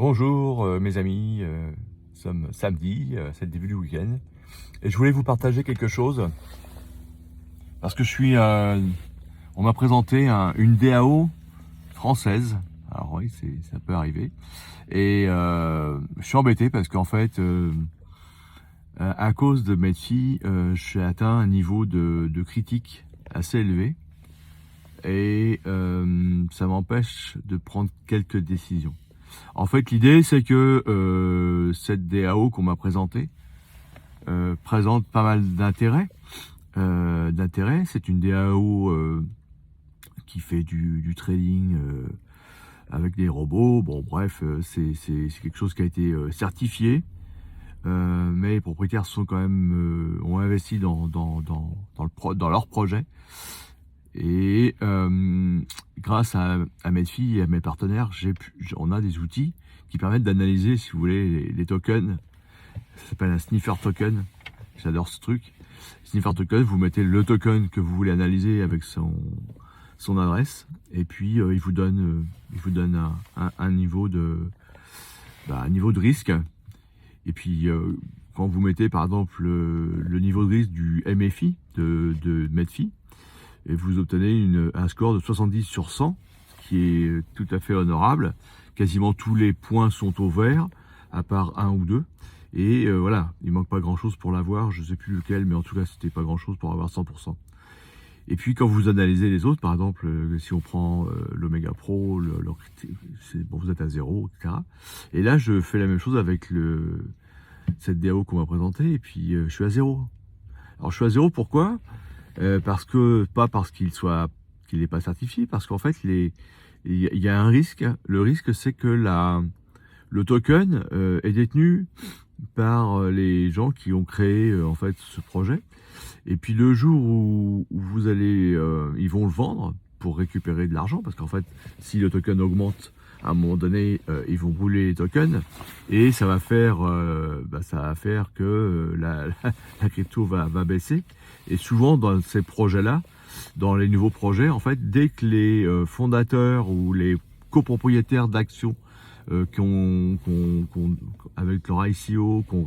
Bonjour mes amis, nous sommes samedi, c'est le début du week-end et je voulais vous partager quelque chose parce que on m'a présenté une DAO française. Alors oui, ça peut arriver et je suis embêté parce qu'en fait, à cause de mes filles, j'ai atteint un niveau de critique assez élevé et ça m'empêche de prendre quelques décisions. En fait, l'idée, c'est que cette DAO qu'on m'a présentée présente pas mal d'intérêts. C'est une DAO qui fait du trading avec des robots. Bon, bref, c'est quelque chose qui a été certifié. Mais les propriétaires sont quand même ont investi dans leur projet. Et grâce à mes filles et à mes partenaires, on a des outils qui permettent d'analyser, si vous voulez, les tokens. Ça s'appelle un sniffer token. J'adore ce truc. Sniffer token, vous mettez le token que vous voulez analyser avec son adresse, et puis il vous donne un niveau un niveau de risque. Et puis quand vous mettez par exemple le niveau de risque du MFI de Medfi, et vous obtenez un score de 70 sur 100, qui est tout à fait honorable. Quasiment tous les points sont au vert, à part un ou deux. Et voilà, il manque pas grand-chose pour l'avoir. Je sais plus lequel, mais en tout cas, c'était pas grand-chose pour avoir 100%. Et puis, quand vous analysez les autres, par exemple, si on prend l'Omega Pro, bon, vous êtes à 0, etc. Et là, je fais la même chose avec cette DAO qu'on m'a présentée, et puis je suis à 0. Alors, je suis à 0, pourquoi ? Parce qu'il n'est pas certifié, parce qu'en fait il y a un risque. Le risque, c'est que le token est détenu par les gens qui ont créé en fait ce projet. Et puis le jour où vous allez, ils vont le vendre pour récupérer de l'argent, parce qu'en fait, si le token augmente, à un moment donné, ils vont brûler les tokens, et ça va faire que la crypto va baisser. Et souvent dans ces projets-là, dans les nouveaux projets, en fait, dès que les fondateurs ou les copropriétaires d'actions avec leur ICO, qui ont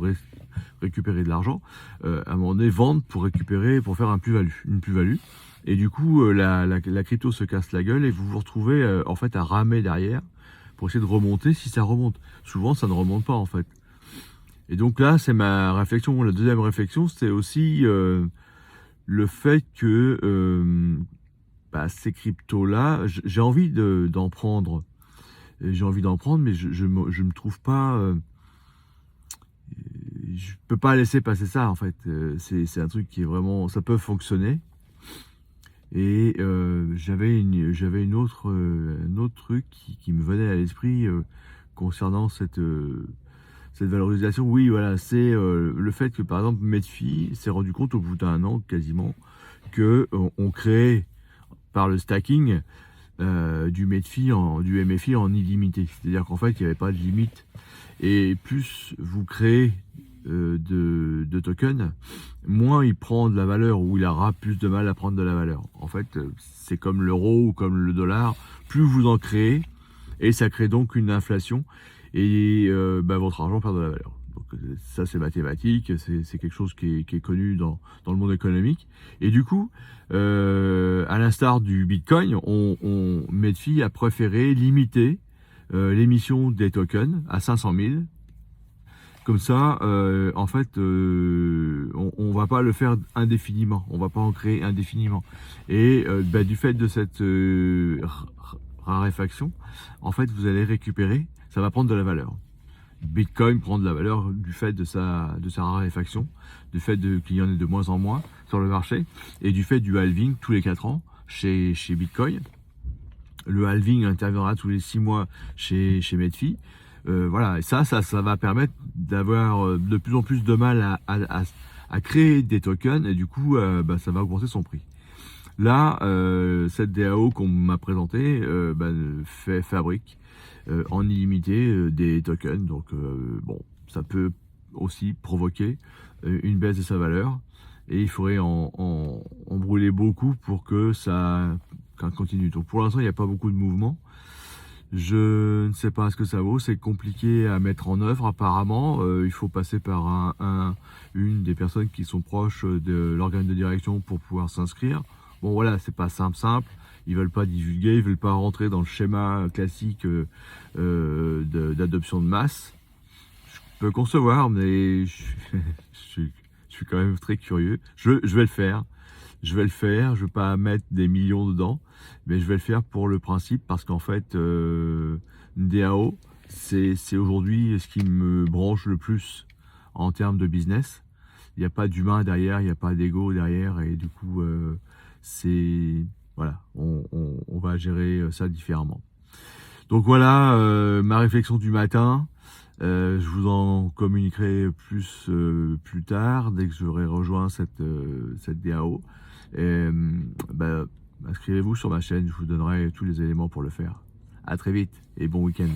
récupéré de l'argent, à un moment donné vendent pour faire une plus-value. Et du coup, la crypto se casse la gueule et vous vous retrouvez en fait à ramer derrière pour essayer de remonter si ça remonte. Souvent, ça ne remonte pas en fait. Et donc là, c'est ma réflexion. La deuxième réflexion, c'est aussi le fait que ces cryptos-là, j'ai envie d'en prendre. J'ai envie d'en prendre, mais je me trouve pas. Je peux pas laisser passer ça en fait. C'est un truc qui est vraiment, ça peut fonctionner. Et j'avais un autre truc qui me venait à l'esprit concernant cette valorisation. Oui, voilà, c'est le fait que par exemple Medfi s'est rendu compte au bout d'un an quasiment que on crée par le stacking du MFI en illimité. C'est-à-dire qu'en fait, il n'y avait pas de limite. Et plus vous créez de tokens, moins il prend de la valeur, ou il aura plus de mal à prendre de la valeur. En fait, c'est comme l'euro ou comme le dollar. Plus vous en créez, et ça crée donc une inflation, et votre argent perd de la valeur. Donc ça, c'est mathématique, c'est quelque chose qui est connu dans le monde économique. Et du coup, à l'instar du Bitcoin, Medfi a préféré limiter l'émission des tokens à 500 000. Comme ça, en fait, on va pas le faire indéfiniment, on va pas en créer indéfiniment. Et du fait de cette raréfaction, en fait, vous allez récupérer, ça va prendre de la valeur. Bitcoin prend de la valeur du fait de sa raréfaction, du fait qu'il y en ait de moins en moins sur le marché, et du fait du halving tous les 4 ans chez Bitcoin. Le halving interviendra tous les 6 mois chez Medfi. Voilà, et ça va permettre d'avoir de plus en plus de mal à créer des tokens, et du coup, ça va augmenter son prix. Là, cette DAO qu'on m'a présentée fabrique en illimité des tokens. Donc, bon, ça peut aussi provoquer une baisse de sa valeur, et il faudrait en brûler beaucoup pour que ça continue. Donc, pour l'instant, il n'y a pas beaucoup de mouvement. Je ne sais pas ce que ça vaut, c'est compliqué à mettre en œuvre apparemment. Il faut passer par une des personnes qui sont proches de l'organe de direction pour pouvoir s'inscrire. Bon voilà, c'est pas simple. Ils veulent pas divulguer, ils veulent pas rentrer dans le schéma classique d'adoption de masse. Je peux concevoir, mais je suis quand même très curieux. Je vais le faire. Je vais le faire. Je vais pas mettre des millions dedans, mais je vais le faire pour le principe parce qu'en fait, une DAO, c'est aujourd'hui ce qui me branche le plus en termes de business. Il n'y a pas d'humain derrière, il n'y a pas d'ego derrière, et du coup, c'est voilà, on va gérer ça différemment. Donc voilà ma réflexion du matin. Je vous en communiquerai plus tard, dès que j'aurai rejoint cette DAO. Et, bah, inscrivez-vous sur ma chaîne, je vous donnerai tous les éléments pour le faire. À très vite et bon week-end.